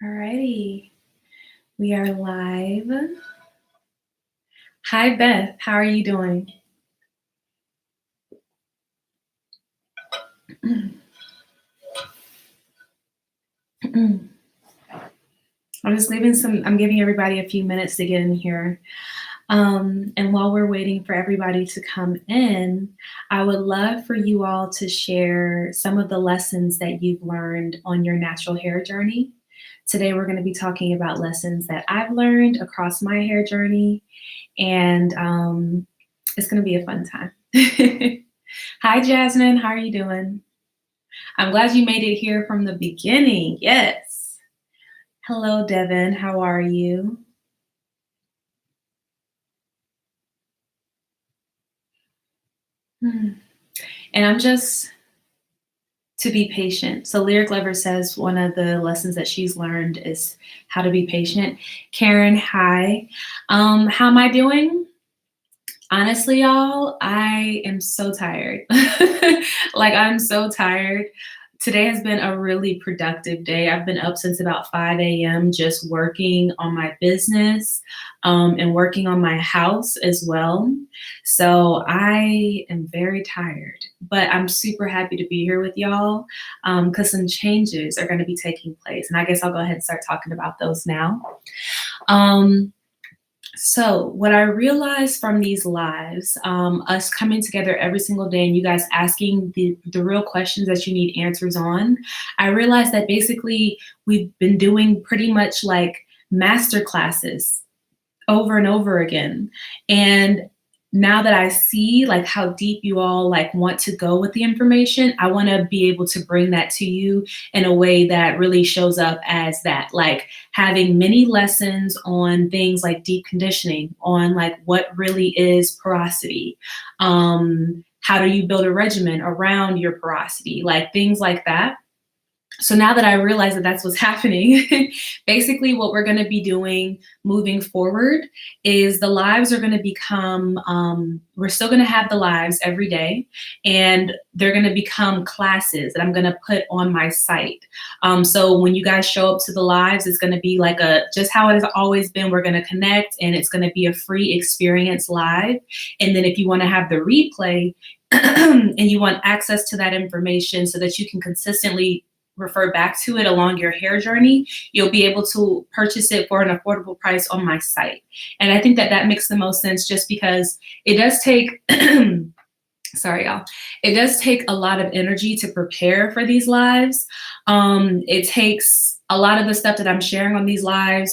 Alrighty, we are live. Hi, Beth. How are you doing? I'm giving everybody a few minutes to get in here. And while we're waiting for everybody to come in, I would love for you all to share some of the lessons that you've learned on your natural hair journey. Today, we're going to be talking about lessons that I've learned across my hair journey, and it's going to be a fun time. Hi, Jasmine. How are you doing? I'm glad you made it here from the beginning. Yes. Hello, Devin. How are you? And I'm just to be patient. So Lyric Lover says one of the lessons that she's learned is how to be patient. Karen, hi. How am I doing? Honestly, y'all, I am so tired. Like, I'm so tired. Today has been a really productive day. I've been up since about 5 a.m. just working on my business and working on my house as well. So I am very tired, but I'm super happy to be here with y'all because some changes are going to be taking place. And I guess I'll go ahead and start talking about those now. So what I realized from these lives, us coming together every single day and you guys asking the real questions that you need answers on, I realized that basically we've been doing pretty much like master classes over and over again. And now that I see like how deep you all like want to go with the information, I want to be able to bring that to you in a way that really shows up as that, like having many lessons on things like deep conditioning, on like what really is porosity, how do you build a regimen around your porosity, like things like that. So now that I realize that that's what's happening, basically what we're going to be doing moving forward is the lives are going to become, we're still going to have the lives every day, and they're going to become classes that I'm going to put on my site. So when you guys show up to the lives, it's going to be like just how it has always been. We're going to connect and it's going to be a free experience live. And then if you want to have the replay and you want access to that information so that you can consistently refer back to it along your hair journey, you'll be able to purchase it for an affordable price on my site. And I think that that makes the most sense just because it does take, sorry, y'all. It does take a lot of energy to prepare for these lives. It takes a lot of the stuff that I'm sharing on these lives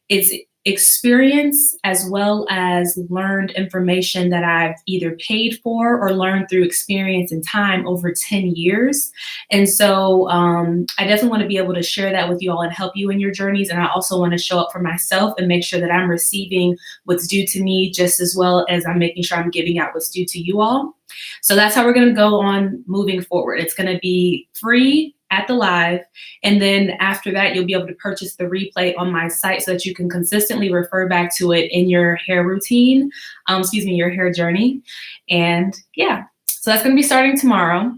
it's experience as well as learned information that I've either paid for or learned through experience and time over 10 years. And so I definitely want to be able to share that with you all and help you in your journeys. And I also want to show up for myself and make sure that I'm receiving what's due to me just as well as I'm making sure I'm giving out what's due to you all. So that's how we're going to go on moving forward. It's going to be free at the live. And then after that, you'll be able to purchase the replay on my site so that you can consistently refer back to it in your hair routine, your hair journey. And yeah, so that's going to be starting tomorrow.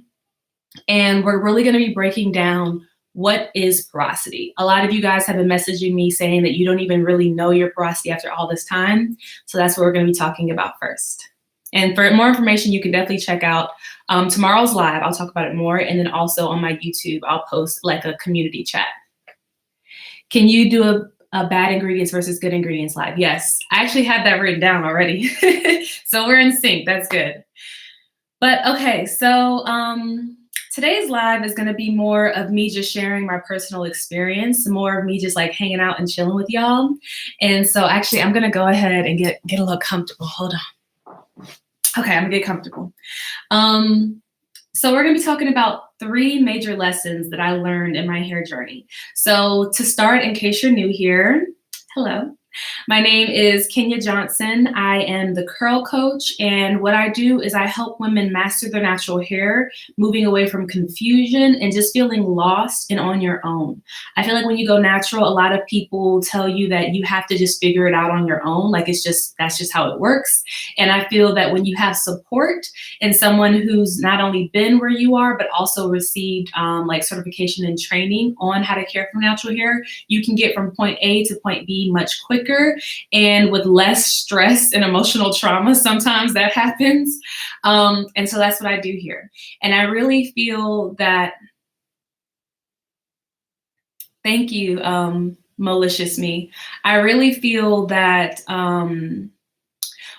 And we're really going to be breaking down what is porosity. A lot of you guys have been messaging me saying that you don't even really know your porosity after all this time. So that's what we're going to be talking about first. And for more information, you can definitely check out tomorrow's live. I'll talk about it more. And then also on my YouTube, I'll post like a community chat. Can you do a bad ingredients versus good ingredients live? Yes, I actually have that written down already. So we're in sync. That's good. But okay, so today's live is going to be more of me just sharing my personal experience, more of me just like hanging out and chilling with y'all. And so actually, I'm going to go ahead and get a little comfortable. Hold on. Okay, I'm gonna get comfortable. So we're gonna be talking about 3 major lessons that I learned in my hair journey. So to start, in case you're new here, hello. My name is Kenya Johnson. I am the curl coach, and what I do is I help women master their natural hair, moving away from confusion and just feeling lost and on your own. I feel like when you go natural, a lot of people tell you that you have to just figure it out on your own. Like that's just how it works. And I feel that when you have support and someone who's not only been where you are, but also received like certification and training on how to care for natural hair, you can get from point A to point B much quicker and with less stress and emotional trauma. Sometimes that happens. And so that's what I do here. And I really feel that, thank you, malicious me. I really feel that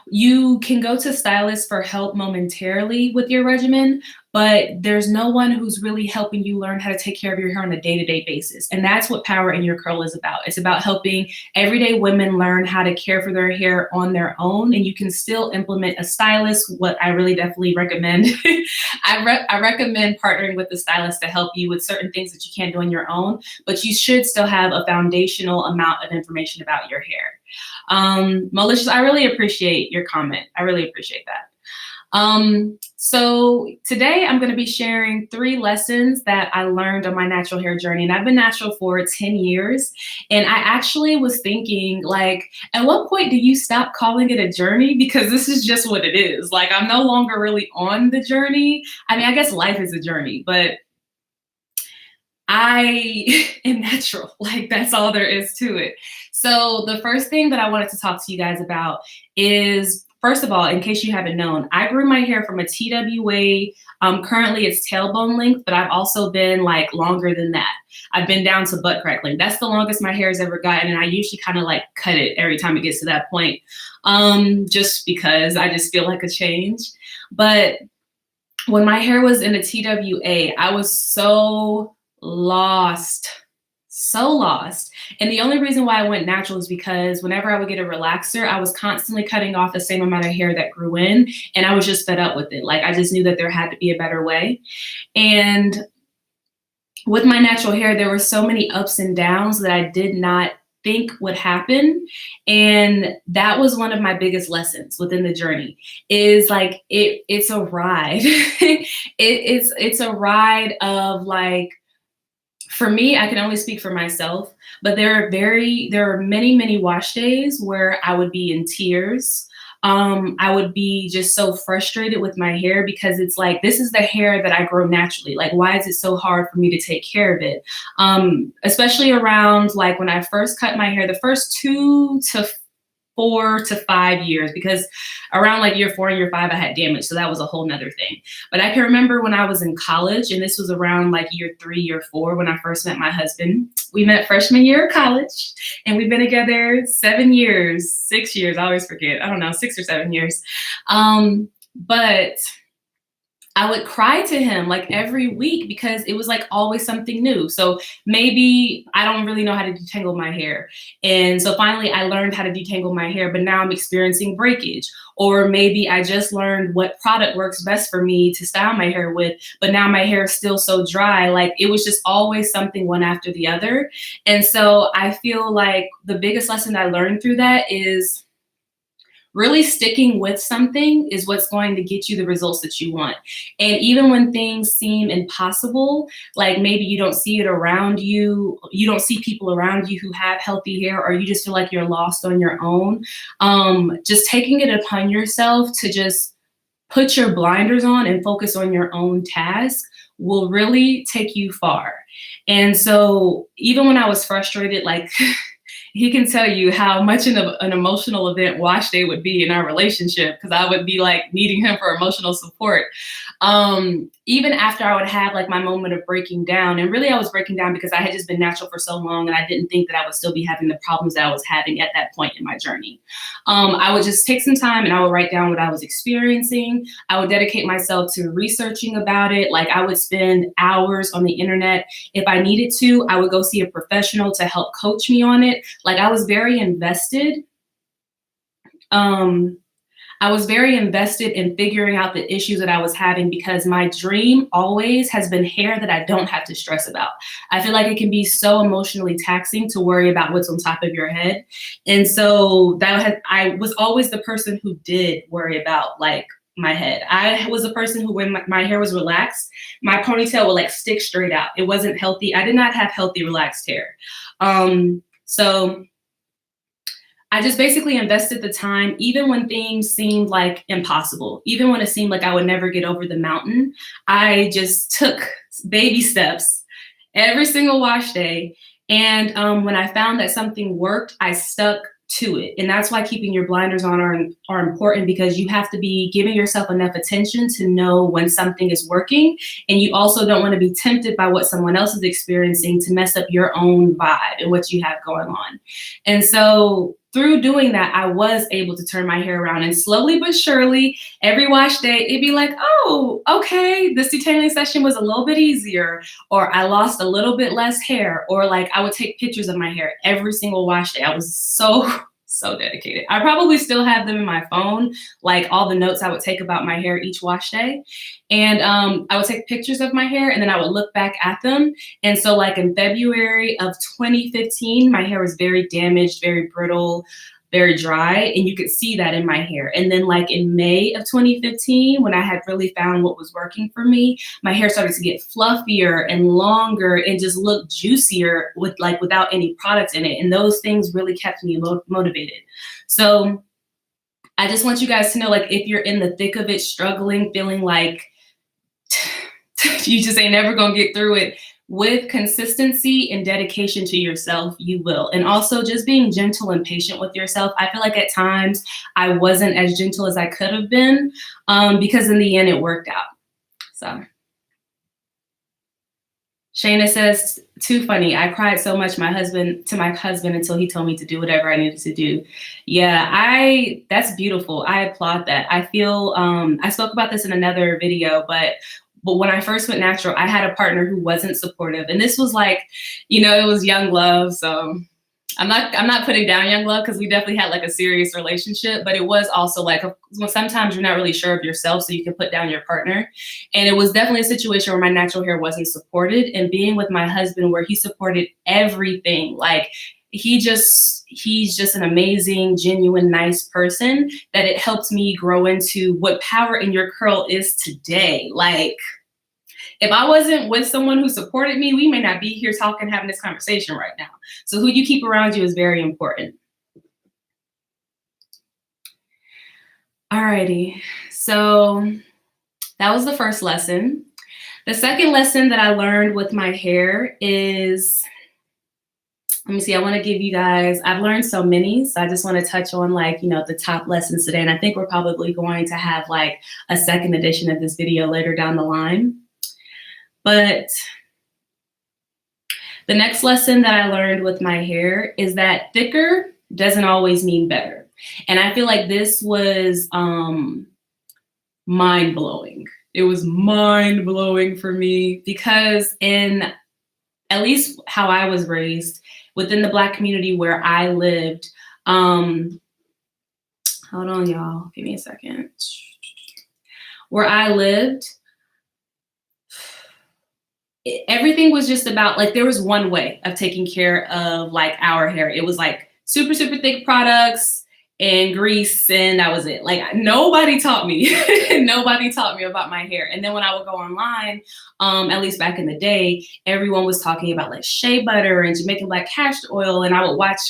you can go to stylists for help momentarily with your regimen, but there's no one who's really helping you learn how to take care of your hair on a day-to-day basis. And that's what Power in Your Curl is about. It's about helping everyday women learn how to care for their hair on their own. And you can still implement a stylist. What I really definitely recommend, I recommend partnering with a stylist to help you with certain things that you can't do on your own, but you should still have a foundational amount of information about your hair. Malicious, I really appreciate your comment. I really appreciate that. So today I'm going to be sharing 3 lessons that I learned on my natural hair journey. And I've been natural for 10 years. And I actually was thinking, like, at what point do you stop calling it a journey? Because this is just what it is. Like, I'm no longer really on the journey. I mean, I guess life is a journey, but I am natural. Like, that's all there is to it. So the first thing that I wanted to talk to you guys about is, first of all, in case you haven't known, I grew my hair from a TWA. Currently it's tailbone length, but I've also been like longer than that. I've been down to butt crack length. That's the longest my hair has ever gotten. And I usually kind of like cut it every time it gets to that point, just because I just feel like a change. But when my hair was in a TWA, I was so lost. And the only reason why I went natural is because whenever I would get a relaxer, I was constantly cutting off the same amount of hair that grew in, and I was just fed up with it. Like, I just knew that there had to be a better way. And with my natural hair, there were so many ups and downs that I did not think would happen. And that was one of my biggest lessons within the journey, is like, it's a ride. It's a ride of, like, for me, I can only speak for myself, but there are many wash days where I would be in tears. I would be just so frustrated with my hair, because it's like, this is the hair that I grow naturally. Like, why is it so hard for me to take care of it? Especially around, like, when I first cut my hair, the first 2 to 4 to 5 years, because around like year 4 and year 5, I had damage. So that was a whole nother thing. But I can remember when I was in college, and this was around like year 3, year 4, when I first met my husband. We met freshman year of college, and we've been together 7 years, 6 years. I always forget. I don't know, 6 or 7 years. But I would cry to him like every week, because it was like always something new. So maybe I don't really know how to detangle my hair. And so finally I learned how to detangle my hair, but now I'm experiencing breakage. Or maybe I just learned what product works best for me to style my hair with, but now my hair is still so dry. Like, it was just always something one after the other. And so I feel like the biggest lesson I learned through that is really sticking with something is what's going to get you the results that you want. And even when things seem impossible, like maybe you don't see it around you, you don't see people around you who have healthy hair, or you just feel like you're lost on your own, just taking it upon yourself to just put your blinders on and focus on your own task will really take you far. And so even when I was frustrated, like, he can tell you how much an emotional event wash day would be in our relationship, because I would be like needing him for emotional support. Even after I would have like my moment of breaking down, and really I was breaking down because I had just been natural for so long, and I didn't think that I would still be having the problems that I was having at that point in my journey. I would just take some time and I would write down what I was experiencing. I would dedicate myself to researching about it. Like, I would spend hours on the internet. If I needed to, I would go see a professional to help coach me on it. Like, I was very invested. I was very invested in figuring out the issues that I was having because my dream always has been hair that I don't have to stress about. I feel like it can be so emotionally taxing to worry about what's on top of your head. And so I was always the person who did worry about like my head. I was a person who, when my hair was relaxed, my ponytail would like stick straight out. It wasn't healthy. I did not have healthy, relaxed hair. So I just basically invested the time, even when things seemed like impossible, even when it seemed like I would never get over the mountain. I just took baby steps every single wash day. And when I found that something worked, I stuck to it. And that's why keeping your blinders on are important, because you have to be giving yourself enough attention to know when something is working. And you also don't want to be tempted by what someone else is experiencing to mess up your own vibe and what you have going on. And so through doing that, I was able to turn my hair around, and slowly but surely, every wash day, it'd be like, oh, okay, this detailing session was a little bit easier, or I lost a little bit less hair, or like I would take pictures of my hair every single wash day. I was so dedicated. I probably still have them in my phone, like all the notes I would take about my hair each wash day. And I would take pictures of my hair and then I would look back at them. And so like in February of 2015, my hair was very damaged, very brittle, very dry, and you could see that in my hair. And then like in May of 2015, when I had really found what was working for me, my hair started to get fluffier and longer and just look juicier without any products in it. And those things really kept me motivated. So I just want you guys to know, like, if you're in the thick of it, struggling, feeling like you just ain't never gonna get through it, with consistency and dedication to yourself, you will. And also just being gentle and patient with yourself. I feel like at times I wasn't as gentle as I could have been, because in the end it worked out. So Shayna says, too funny. I cried so much to my husband until he told me to do whatever I needed to do. Yeah, that's beautiful. I applaud that. I feel, I spoke about this in another video, but when I first went natural, I had a partner who wasn't supportive. And this was like, it was young love. So I'm not putting down young love, because we definitely had like a serious relationship, but it was also like, sometimes you're not really sure of yourself, so you can put down your partner. And it was definitely a situation where my natural hair wasn't supported, and being with my husband where he supported everything. Like he's just an amazing, genuine, nice person, that it helped me grow into what Power in Your Curl is today. Like, if I wasn't with someone who supported me, we may not be here talking, having this conversation right now. So who you keep around you is very important. Alrighty, so that was the first lesson. The second lesson that I learned with my hair is, let me see, I want to give you guys, I've learned so many, so I just want to touch on like, the top lessons today. And I think we're probably going to have like a second edition of this video later down the line. But the next lesson that I learned with my hair is that thicker doesn't always mean better. And I feel like this was mind-blowing. It was mind-blowing for me, because in at least how I was raised, within the Black community where I lived, hold on, y'all, give me a second. Where I lived, everything was just about, like, there was one way of taking care of like our hair. It was like super, super thick products and grease, and that was it. Like nobody taught me, nobody taught me about my hair. And then when I would go online, at least back in the day, everyone was talking about like shea butter and Jamaican black castor oil. And I would watch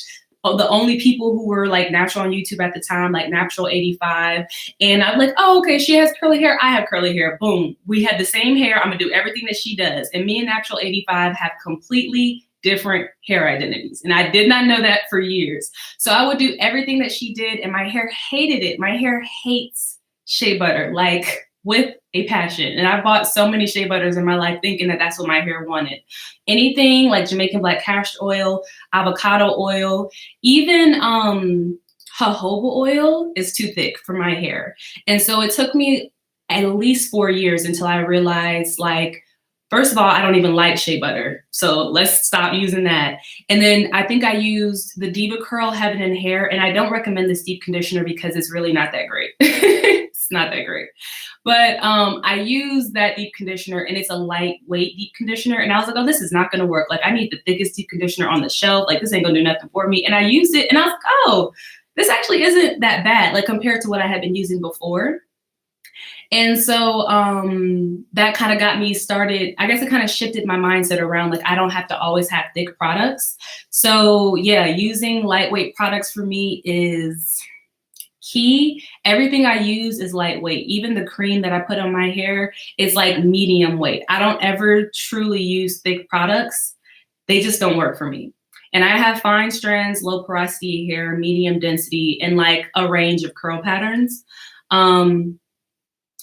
the only people who were like natural on YouTube at the time, like Natural 85. And I'm like, oh, okay, she has curly hair, I have curly hair. Boom, we had the same hair. I'm gonna do everything that she does. And me and Natural 85 have completely different hair identities. And I did not know that for years. So I would do everything that she did, and my hair hated it. My hair hates shea butter, like with a passion. And I bought so many shea butters in my life thinking that that's what my hair wanted. Anything like Jamaican black castor oil, avocado oil, even jojoba oil is too thick for my hair. And so it took me at least 4 years until I realized, like, First of all, I don't even like shea butter, so let's stop using that. And then I think I used the Diva Curl Heaven and Hair, and I don't recommend this deep conditioner because it's really not that great. It's not that great. But I use that deep conditioner, and it's a lightweight deep conditioner. And I was like, oh, this is not gonna work. Like, I need the thickest deep conditioner on the shelf. Like, this ain't gonna do nothing for me. And I used it, and I was like, oh, this actually isn't that bad, like compared to what I had been using before. And so that kind of got me started. I guess it kind of shifted my mindset around, like, I don't have to always have thick products. So yeah, using lightweight products for me is key. Everything I use is lightweight. Even the cream that I put on my hair is like medium weight. I don't ever truly use thick products. They just don't work for me. And I have fine strands, low porosity hair, medium density, and like a range of curl patterns.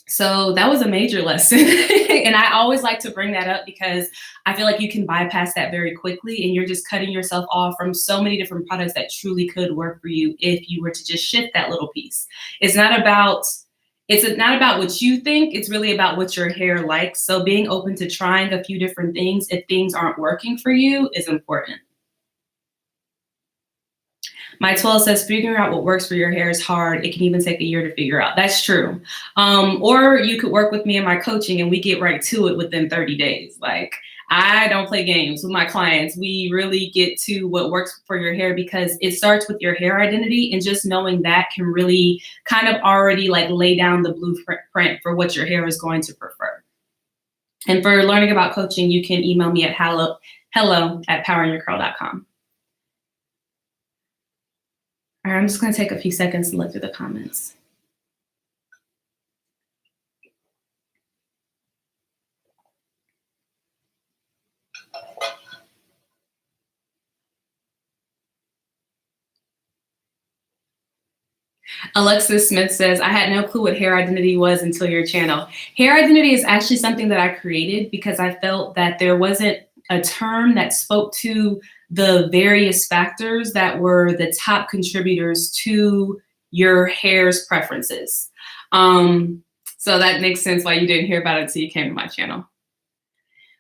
So that was a major lesson. And I always like to bring that up because I feel like you can bypass that very quickly, and you're just cutting yourself off from so many different products that truly could work for you if you were to just shift that little piece. It's not about what you think, it's really about what your hair likes. So being open to trying a few different things if things aren't working for you is important. My 12 says figuring out what works for your hair is hard. It can even take a year to figure out. That's true. Or you could work with me in my coaching and we get right to it within 30 days. Like, I don't play games with my clients. We really get to what works for your hair because it starts with your hair identity, and just knowing that can really kind of already like lay down the blueprint for what your hair is going to prefer. And for learning about coaching, you can email me at hello@PowerInYourCurl.com. All right, I'm just going to take a few seconds and look through the comments. Alexis Smith says, I had no clue what hair identity was until your channel. Hair identity is actually something that I created because I felt that there wasn't a term that spoke to the various factors that were the top contributors to your hair's preferences. So that makes sense why you didn't hear about it until you came to my channel.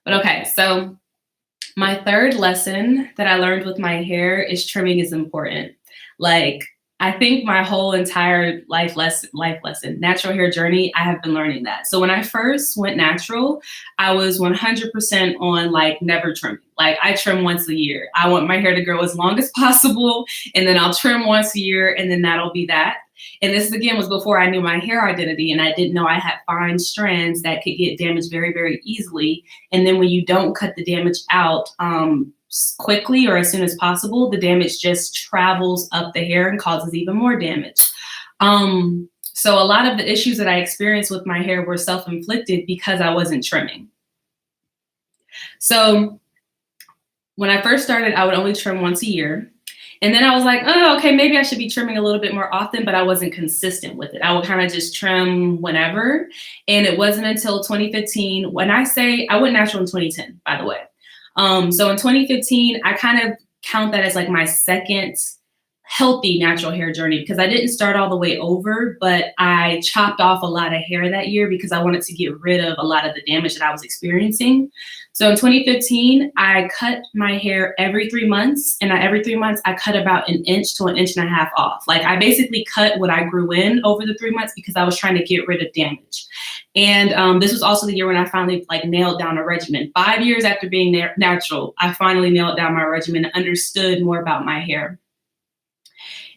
But okay, so my third lesson that I learned with my hair is trimming is important. Like, I think my whole entire life lesson, natural hair journey, I have been learning that. So when I first went natural, I was 100% on like never trimming. Like, I trim once a year. I want my hair to grow as long as possible, and then I'll trim once a year, and then that'll be that. And this again was before I knew my hair identity, and I didn't know I had fine strands that could get damaged very, very easily. And then when you don't cut the damage out, quickly or as soon as possible, the damage just travels up the hair and causes even more damage. So a lot of the issues that I experienced with my hair were self-inflicted because I wasn't trimming. So when I first started, I would only trim once a year. And then I was like, oh, okay, maybe I should be trimming a little bit more often, but I wasn't consistent with it. I would kind of just trim whenever. And it wasn't until 2015, when I say I went natural in 2010, by the way. So in 2015, I kind of count that as like my second healthy natural hair journey, because I didn't start all the way over, but I chopped off a lot of hair that year because I wanted to get rid of a lot of the damage that I was experiencing. So in 2015, I cut my hair every 3 months, and every 3 months I cut about 1 inch to 1.5 inches off. Like, I basically cut what I grew in over the 3 months because I was trying to get rid of damage. And this was also the year when I finally like nailed down a regimen. 5 years after being natural, I finally nailed down my regimen and understood more about my hair.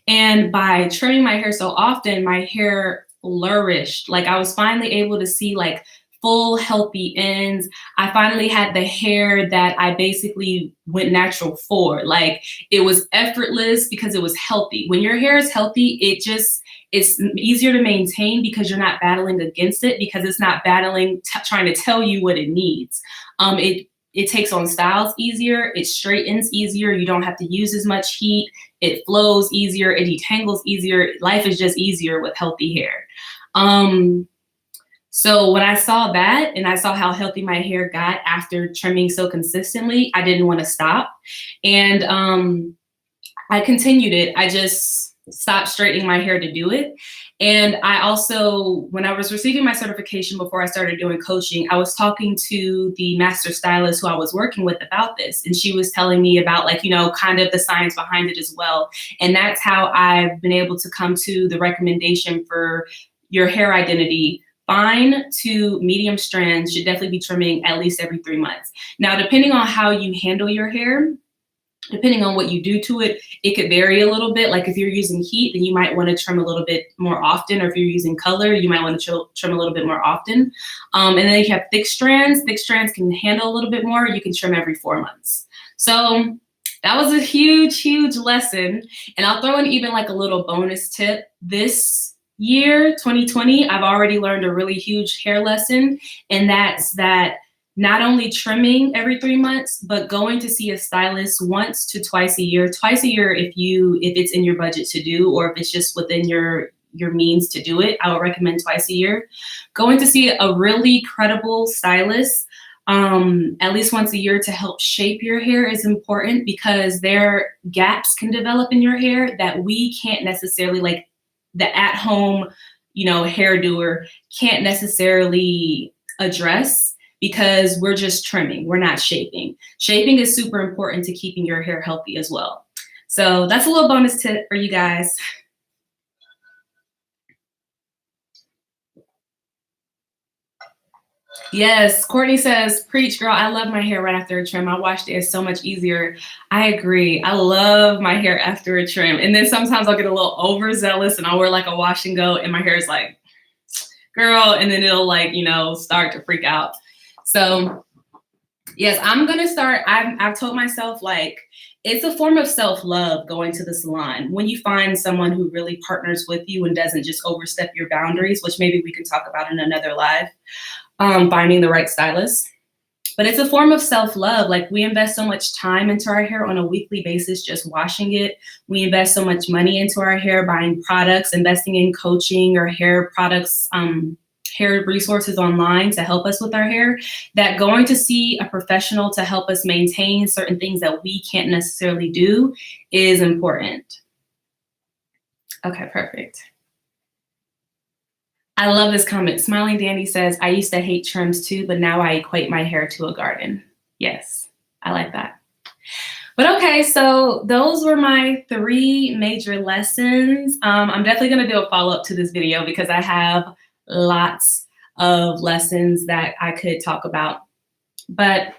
And by trimming my hair so often, my hair flourished. Like, I was finally able to see like full healthy ends. I finally had the hair that I basically went natural for. Like, it was effortless because it was healthy. When your hair is healthy, it's easier to maintain because you're not battling against it, because it's not battling, trying to tell you what it needs. It takes on styles easier, it straightens easier, you don't have to use as much heat, it flows easier, it detangles easier. Life is just easier with healthy hair. So when I saw that and I saw how healthy my hair got after trimming so consistently, I didn't want to stop. And I continued it. I just stopped straightening my hair to do it. And I also, when I was receiving my certification before I started doing coaching, I was talking to the master stylist who I was working with about this. And she was telling me about, like, you know, kind of the science behind it as well. And that's how I've been able to come to the recommendation for your hair identity. Fine to medium strands should definitely be trimming at least every 3 months. Now, depending on how you handle your hair, depending on what you do to it, it could vary a little bit. Like if you're using heat, then you might want to trim a little bit more often. Or if you're using color, you might want to trim a little bit more often. And then you have thick strands. Thick strands can handle a little bit more. You can trim every 4 months. So that was a huge, huge lesson. And I'll throw in even like a little bonus tip. This year, 2020, I've already learned a really huge hair lesson. And that's that not only trimming every 3 months, but going to see a stylist once to twice a year. Twice a year if it's in your budget to do, or if it's just within your means to do it, I would recommend twice a year. Going to see a really credible stylist at least once a year to help shape your hair is important, because there gaps can develop in your hair that we can't necessarily, like the at-home, you know, hair doer can't necessarily address, because we're just trimming, we're not shaping. Shaping is super important to keeping your hair healthy as well. So that's a little bonus tip for you guys. Yes, Courtney says, preach, girl, I love my hair right after a trim. I washed it, it's so much easier. I agree, I love my hair after a trim. And then sometimes I'll get a little overzealous and I'll wear like a wash and go and my hair is like, girl, and then it'll like, you know, start to freak out. So yes, I'm gonna start, I've told myself, like, it's a form of self-love going to the salon. When you find someone who really partners with you and doesn't just overstep your boundaries, which maybe we can talk about in another live, finding the right stylist. But it's a form of self-love. Like, we invest so much time into our hair on a weekly basis, just washing it. We invest so much money into our hair, buying products, investing in coaching or hair products, hair resources online to help us with our hair, that going to see a professional to help us maintain certain things that we can't necessarily do is important. Okay, perfect. I love this comment. Smiling Dandy says, I used to hate trims too, but now I equate my hair to a garden. Yes, I like that. But okay, so those were my 3 major lessons. I'm definitely gonna do a follow-up to this video because I have lots of lessons that I could talk about. But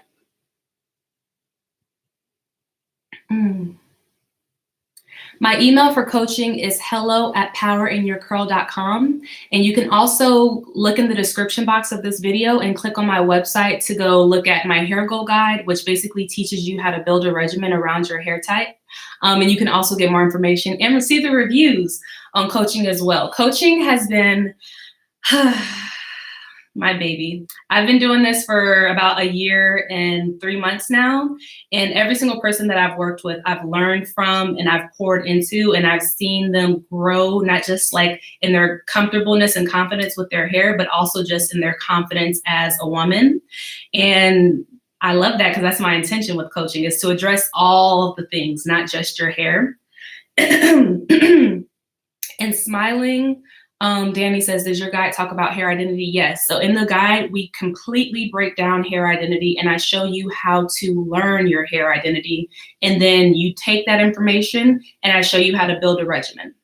my email for coaching is hello@PowerInYourCurl.com. And you can also look in the description box of this video and click on my website to go look at my hair goal guide, which basically teaches you how to build a regimen around your hair type. And you can also get more information and receive the reviews on coaching as well. Coaching has been my baby. I've been doing this for about 1 year and 3 months now. And every single person that I've worked with, I've learned from and I've poured into, and I've seen them grow, not just like in their comfortableness and confidence with their hair, but also just in their confidence as a woman. And I love that, because that's my intention with coaching, is to address all of the things, not just your hair. And Smiling Danny says, does your guide talk about hair identity? Yes. So in the guide, we completely break down hair identity, and I show you how to learn your hair identity. And then you take that information and I show you how to build a regimen.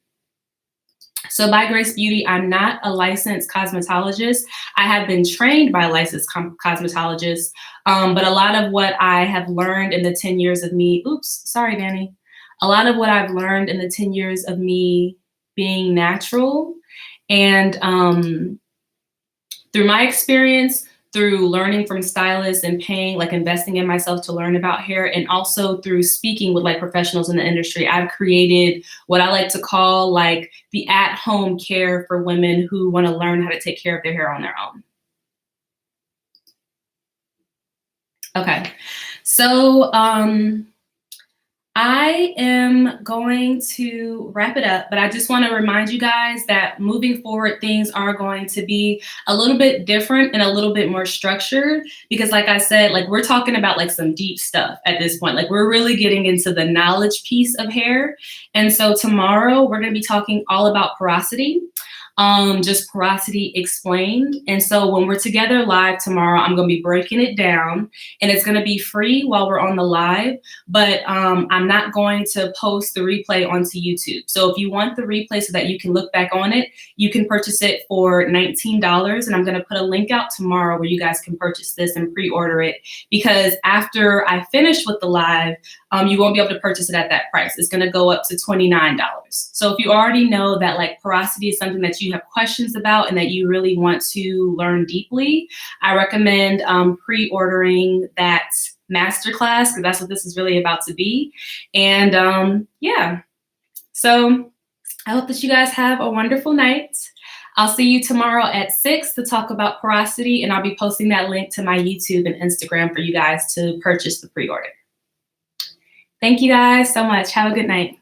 So by Grace Beauty, I'm not a licensed cosmetologist. I have been trained by a licensed cosmetologist, but a lot of what I have learned in the 10 years of me, oops, sorry, Danny. A lot of what I've learned in the 10 years of me being natural, and through my experience, through learning from stylists and paying, like investing in myself to learn about hair, and also through speaking with like professionals in the industry, I've created what I like to call like the at-home care for women who want to learn how to take care of their hair on their own. Okay, so I am going to wrap it up, but I just want to remind you guys that moving forward, things are going to be a little bit different and a little bit more structured, because like I said, like we're talking about like some deep stuff at this point. Like we're really getting into the knowledge piece of hair. And so tomorrow we're going to be talking all about porosity. just porosity explained. And so when we're together live tomorrow, I'm going to be breaking it down, and it's going to be free while we're on the live, but I'm not going to post the replay onto YouTube. So if you want the replay so that you can look back on it, you can purchase it for $19, and I'm going to put a link out tomorrow where you guys can purchase this and pre-order it, because after I finish with the live, you won't be able to purchase it at that price. It's going to go up to $29. So if you already know that like porosity is something that you have questions about and that you really want to learn deeply, I recommend pre-ordering that masterclass, because that's what this is really about to be. And yeah, so I hope that you guys have a wonderful night. I'll see you tomorrow at 6 to talk about porosity, and I'll be posting that link to my YouTube and Instagram for you guys to purchase the pre-order. Thank you guys so much. Have a good night.